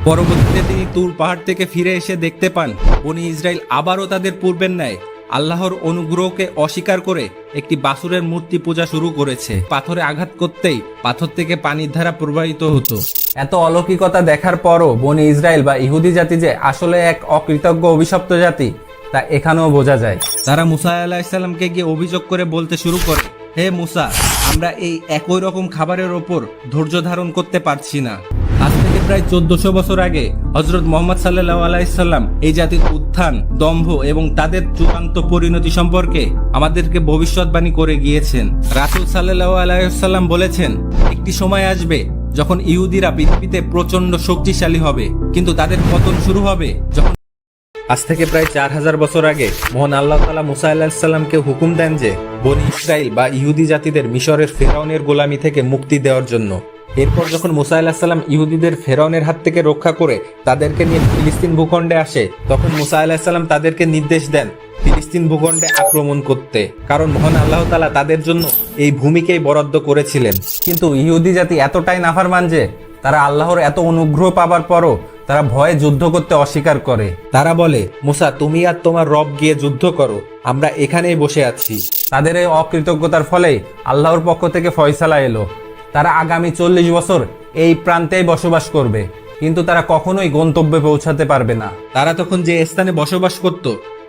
পরবর্তীতে তিনি তুর পাহাড় থেকে ফিরে এসে দেখতে পান বনি ইসরাইল আবারও তাদের পূর্বের ন্যায় আল্লাহর অনুগ্রহকে অস্বীকার করে একটি বাছুরের মূর্তি পূজা শুরু করেছে। পাথরে আঘাত করতেই পাথর থেকে পানির ধারা প্রবাহিত হতো। এত অলৌকিকতা দেখার পরও বনি ইসরাইল বা ইহুদি জাতি যে আসলে এক অকৃতজ্ঞ অভিশপ্ত জাতি তা এখানেও বোঝা যায়। তারা মুসা আলাইহিসসালামকে গিয়ে অভিযোগ করে বলতে শুরু করে, হে মুসা, আমরা এই একই রকম খাবারের ওপর ধৈর্য ধারণ করতে পারছি না। আজ থেকে প্রায় 1400 বছর আগে হযরত মুহাম্মদ সাল্লাল্লাহু আলাইহি সাল্লাম এই জাতির উত্থান, দম্ভ এবং তাদের চূড়ান্ত পরিণতি সম্পর্কে আমাদেরকে ভবিষ্যৎবাণী করে গিয়েছেন। রাসূল সাল্লাল্লাহু আলাইহি সাল্লাম বলেছেন, একটি সময় আসবে যখন ইহুদিরা পৃথিবীতে প্রচন্ড শক্তিশালী হবে, কিন্তু তাদের পতন শুরু হবে যখন। আজ থেকে প্রায় 4000 বছর আগে মহান আল্লাহ তাআলা মুসা আলাইহিস সালামকে হুকুম দেন যে বনি ইসরাইল বা ইহুদি জাতিদের মিশরের ফেরাউনের গোলামি থেকে মুক্তি দেওয়ার জন্য। এরপর যখন মুসা আলাইহিস সালাম ইহুদিদের ফেরাউনের হাত থেকে রক্ষা করে তাদেরকে নিয়ে ফিলিস্তিন ভূখণ্ডে আসে, তখন মুসা আলাইহিস সালাম তাদেরকে নির্দেশ দেন ফিলিস্তিন ভূখণ্ডে আক্রমণ করতে, কারণ মহান আল্লাহ তাআলা তাদের জন্য এই ভূমিকেই বরাদ্দ করেছিলেন। কিন্তু ইহুদি জাতি এতটাই নাফরমান যে তারা আল্লাহর এত অনুগ্রহ পাবার পরও তারা ভয়ে যুদ্ধ করতে অস্বীকার করে। তারা বলে, মুসা, তুমি আর তোমার রব গিয়ে যুদ্ধ করো, আমরা এখানেই বসে আছি। তাদের এই অকৃতজ্ঞতার ফলেই আল্লাহর পক্ষ থেকে ফয়সালা এলো। তারা আগামী 40 বছর এই প্রান্তেই বসবাস করবে, কিন্তু তারা কখনোই গন্তব্যে পৌঁছাতে পারবে না। তারা তখন যে স্থানে বসবাস করত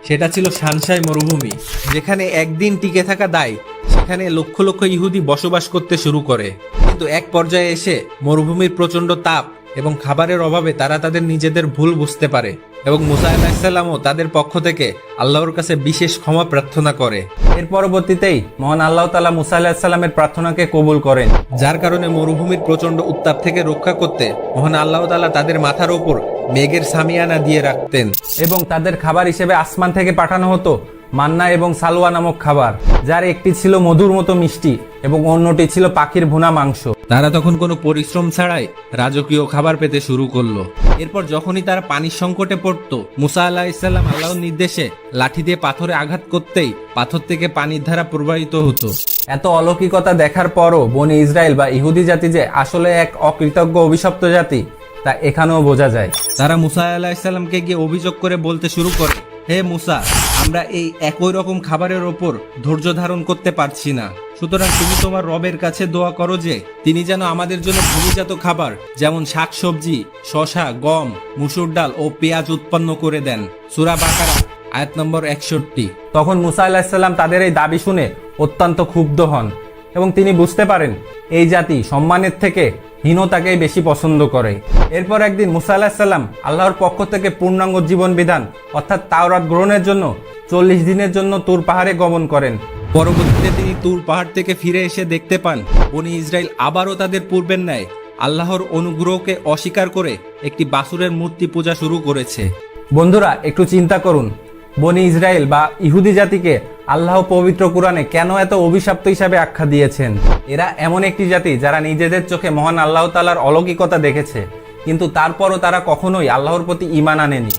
সেটা ছিল শানশাই মরুভূমি, যেখানে একদিন টিকে থাকা দায়। সেখানে লক্ষ লক্ষ ইহুদি বসবাস করতে শুরু করে, কিন্তু এক পর্যায়ে এসে মরুভূমির প্রচন্ড তাপ এবং খাবারের অভাবে তারা তাদের নিজেদের ভুল বুঝতে পারে এবং মুসা আলাইহিস সালামও তাদের পক্ষ থেকে আল্লাহর কাছে বিশেষ ক্ষমা প্রার্থনা করে। এর পরবর্তীতেই মহান আল্লাহ তাআলা মুসা আলাইহিস সালামের প্রার্থনাকে কবুল করেন, যার কারণে মরুভূমির প্রচন্ড উত্তাপ থেকে রক্ষা করতে মহান আল্লাহ তাআলা তাদের মাথার উপর মেঘের সামিয়ানা দিয়ে রাখতেন এবং তাদের খাবার হিসেবে আসমান থেকে পাঠানো হতো মান্না এবং সালওয়া নামক খাবার, যার একটি ছিল মধুর মতো মিষ্টি এবং অন্যটি ছিল পাখির ভুনা মাংস। তারা তখন কোনো পরিশ্রম ছাড়াই রাজকীয় খাবার পেতে শুরু করলো। এরপর যখনই তারা পানির সংকটে পড়তো, মুসা আলাইহিস সালাম আল্লাহর নির্দেশে লাঠি দিয়ে পাথরে আঘাত করতেই পাথর থেকে পানির ধারা প্রবাহিত হতো। এত অলৌকিকতা দেখার পরও বনি ইসরাইল বা ইহুদি জাতি যে আসলে এক অকৃতজ্ঞ অভিশপ্ত জাতি তা এখানেও বোঝা যায়। তারা মুসা আলাইহিস সালামকে গিয়ে অভিযোগ করে বলতে শুরু করে, হে মুসা, আমরা এই একই রকম খাবারের ওপর ধৈর্য ধারণ করতে পারছি না। সুতরাং তুমি তোমার রবের কাছে দোয়া করো যে তিনি যেন আমাদের জন্য ভূমিজাত খাবার যেমন শাকসবজি, শসা, গম, মুসুর ডাল ও পেঁয়াজ উৎপন্ন করে দেন। সূরা বাকারা আয়াত নম্বর 61। তখন মুসা আলাইহিস সালাম তাদের এই দাবি শুনে অত্যন্ত ক্ষুব্ধ হন এবং তিনি বুঝতে পারেন এই জাতি সম্মানের থেকে হীনতাকেই বেশি পছন্দ করে। এরপর একদিন মুসা আলাইহিস সালাম আল্লাহর পক্ষ থেকে পূর্ণাঙ্গ জীবন বিধান অর্থাৎ তাওরাত গ্রহণের জন্য 40 দিনের জন্য তুর পাহাড়ে গমন করেন। পরবর্তীতে তিনি তুর পাহাড় থেকে ফিরে এসে দেখতে পান বনি ইসরাইল আবারও তাদের পূর্বের ন্যায় আল্লাহর অনুগ্রহকে অস্বীকার করে একটি বাছুরের মূর্তি পূজা শুরু করেছে। বন্ধুরা, একটু চিন্তা করুন, বনি ইসরাইল বা ইহুদি জাতিকে আল্লাহ পবিত্র কুরআনে কেন এত অভিশপ্ত হিসাবে আখ্যা দিয়েছেন? এরা এমন একটি জাতি যারা নিজেদের চোখে মহান আল্লাহ তাআলার অলৌকিকতা দেখেছে, কিন্তু তারপরও তারা কখনোই আল্লাহর প্রতি ঈমান আনেনি।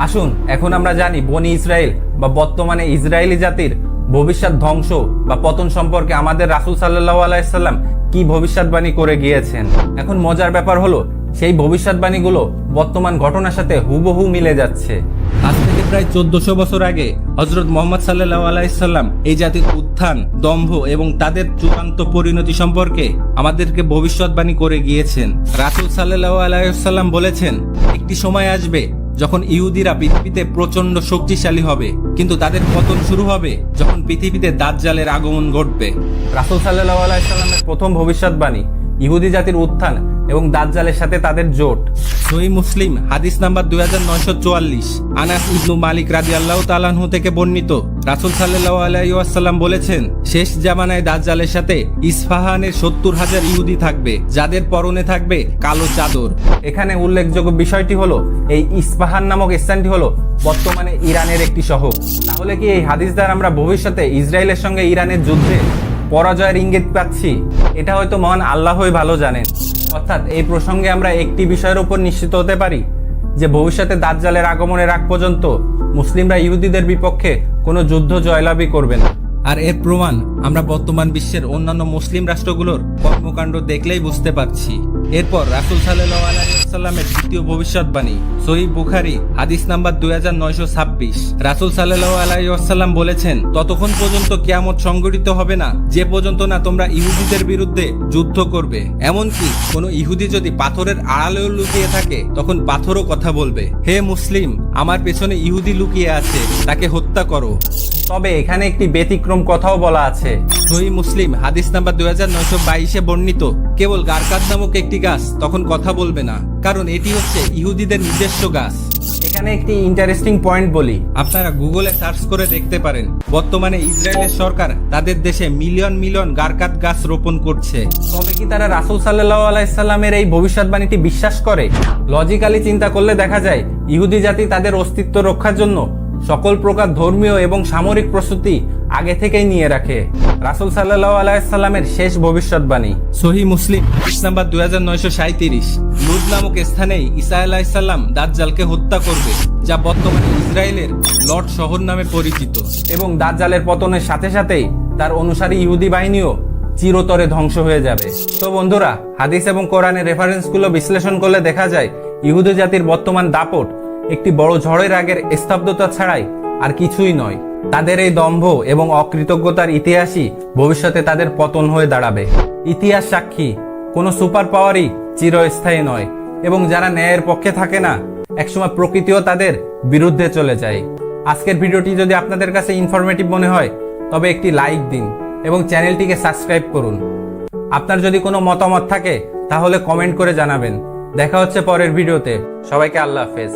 আসুন এখন আমরা জানি বনি ইসরাইল বা বর্তমানে ইসরায়েলি জাতির ভবিষ্যৎ ধ্বংস বা পতন সম্পর্কে আমাদের রাসূল সাল্লাল্লাহু আলাইহি সাল্লাম কি ভবিষ্যৎবাণী করে গিয়েছেন। এখন মজার ব্যাপার হলো সেই ভবিষ্যৎবাণীগুলো বর্তমান ঘটনার সাথে হুবহু মিলে যাচ্ছে। আজ থেকে প্রায় 1400 বছর আগে হযরত মুহাম্মদ সাল্লাল্লাহু আলাইহি সাল্লাম এই জাতির উত্থান, দম্ভ এবং তাদের চূড়ান্ত পরিণতি সম্পর্কে আমাদেরকে ভবিষ্যৎবাণী করে গিয়েছেন। রাসূল সাল্লাল্লাহু আলাইহি সাল্লাম বলেছেন, একটি সময় আসবে যখন ইহুদিরা পৃথিবীতে প্রচন্ড শক্তিশালী হবে, কিন্তু তাদের পতন শুরু হবে যখন পৃথিবীতে দাজ্জালের আগমন ঘটবে। রাসূল সাল্লাল্লাহু আলাইহি সাল্লামের প্রথম ভবিষ্যৎবাণী ইহুদি জাতির উত্থান এবং দাজ্জালের সাথে তাদের জোট। সহিহ মুসলিম হাদিস নাম্বার 2944, আনাস ইবনু মালিক রাদিয়াল্লাহু তাআলা আনহু থেকে বর্ণিত, রাসূল সাল্লাল্লাহু আলাইহি ওয়াসাল্লাম বলেছেন, শেষ জামানায় দাজ্জালের সাথে ইসফাহানের 70,000 ইহুদি থাকবে, যাদের পরনে থাকবে কালো চাদর। এখানে উল্লেখযোগ্য বিষয়টি হলো এই ইস্পাহান নামক স্থানটি হলো বর্তমানে ইরানের একটি শহর। তাহলে কি এই হাদিস দ্বারা আমরা ভবিষ্যতে ইসরায়েলের সঙ্গে ইরানের যুদ্ধে পরাজয়ের ইঙ্গিত পাচ্ছি? এটা হয়তো মহান আল্লাহই ভালো জানেন। অর্থাৎ এই প্রসঙ্গে আমরা একটি বিষয়ের উপর নিশ্চিত হতে পারি যে ভবিষ্যতে দাজ্জালের আগমনের আগ পর্যন্ত মুসলিমরা ইহুদিদের বিপক্ষে কোনো যুদ্ধ জয়লাভই করবে না। আর এর প্রমাণ আমরা বর্তমান বিশ্বের অন্যান্য মুসলিম রাষ্ট্রগুলোর কর্মকাণ্ড দেখলেই বুঝতে পারছি। এরপর রাসূল সাল্লাল্লাহু আলাইহি ওয়াসাল্লামের দ্বিতীয় ভবিষ্যৎবাণী, সহিহ বুখারী হাদিস নাম্বার 2926। রাসূল সাল্লাল্লাহু আলাইহি ওয়াসাল্লাম বলেছেন, ততক্ষণ পর্যন্ত কিয়ামত সংঘটিত হবে না যে পর্যন্ত না তোমরা ইহুদিদের বিরুদ্ধে যুদ্ধ করবে। এমনকি কোনো ইহুদি যদি পাথরের আড়ালেও লুকিয়ে থাকে তখন পাথরও কথা বলবে, হে মুসলিম, আমার পেছনে ইহুদি লুকিয়ে আছে, তাকে হত্যা করো। তবে এখানে একটি ব্যতিক্রম কথাও বলা আছে। সহিহ মুসলিম হাদিস নাম্বার 2922-এ বর্ণিত, কেবল গারকাদ নামক একটি গাছ তখন কথা বলবে না, কারণ এটি হচ্ছে ইহুদিদের নিজস্ব গাছ। এখানে একটি ইন্টারেস্টিং পয়েন্ট বলি। আপনারা গুগলে সার্চ করে দেখতে পারেন, বর্তমানে ইসরায়েলের সরকার তাদের দেশে মিলিয়ন মিলিয়ন গারকাদ গাছ রোপণ করছে। তবে কি তারা রাসূল সাল্লাল্লাহু আলাইহি সাল্লামের এই ভবিষ্যৎবাণীটি বিশ্বাস করে? লজিক্যালি চিন্তা করলে দেখা যায় ইহুদি জাতি তাদের অস্তিত্ব রক্ষার জন্য সকল প্রকার ধর্মীয় এবং সামরিক প্রস্তুতি আগে থেকেই নিয়ে রাখে। রাসূল সাল্লাল্লাহু আলাইহি সাল্লামের শেষ ভবিষ্যৎবাণী, সহিহ মুসলিম হাদিস নাম্বার 2937, লুদ নামক স্থানেই ঈসা আলাইহিস সালাম দাজ্জালকে হত্যা করবে, যা বর্তমানে ইসরায়েলের লর্ড শহর নামে পরিচিত। এবং দাজ্জালের পতনের সাথে সাথেই তার অনুসারী ইহুদি বাহিনীও চিরতরে ধ্বংস হয়ে যাবে। তো বন্ধুরা, হাদিস এবং কোরআনের রেফারেন্সগুলো বিশ্লেষণ করলে দেখা যায় ইহুদি জাতির বর্তমান দাপট একটি বড় ঝড়ের আগের স্তব্ধতা ছাড়াই আর কিছুই নয়। তাদের এই দম্ভ এবং অকৃতজ্ঞতার ইতিহাসই ভবিষ্যতে তাদের পতন হয়ে দাঁড়াবে। ইতিহাস সাক্ষী, কোনো সুপার পাওয়ারই চিরস্থায়ী নয়, এবং যারা ন্যায়ের পক্ষে থাকে না, একসময় প্রকৃতিও তাদের বিরুদ্ধে চলে যায়। আজকের ভিডিওটি যদি আপনাদের কাছে ইনফরমেটিভ মনে হয় তবে একটি লাইক দিন এবং চ্যানেলটিকে সাবস্ক্রাইব করুন। আপনার যদি কোনো মতামত থাকে তাহলে কমেন্ট করে জানাবেন। দেখা হচ্ছে পরের ভিডিওতে। সবাইকে আল্লাহ হাফেজ।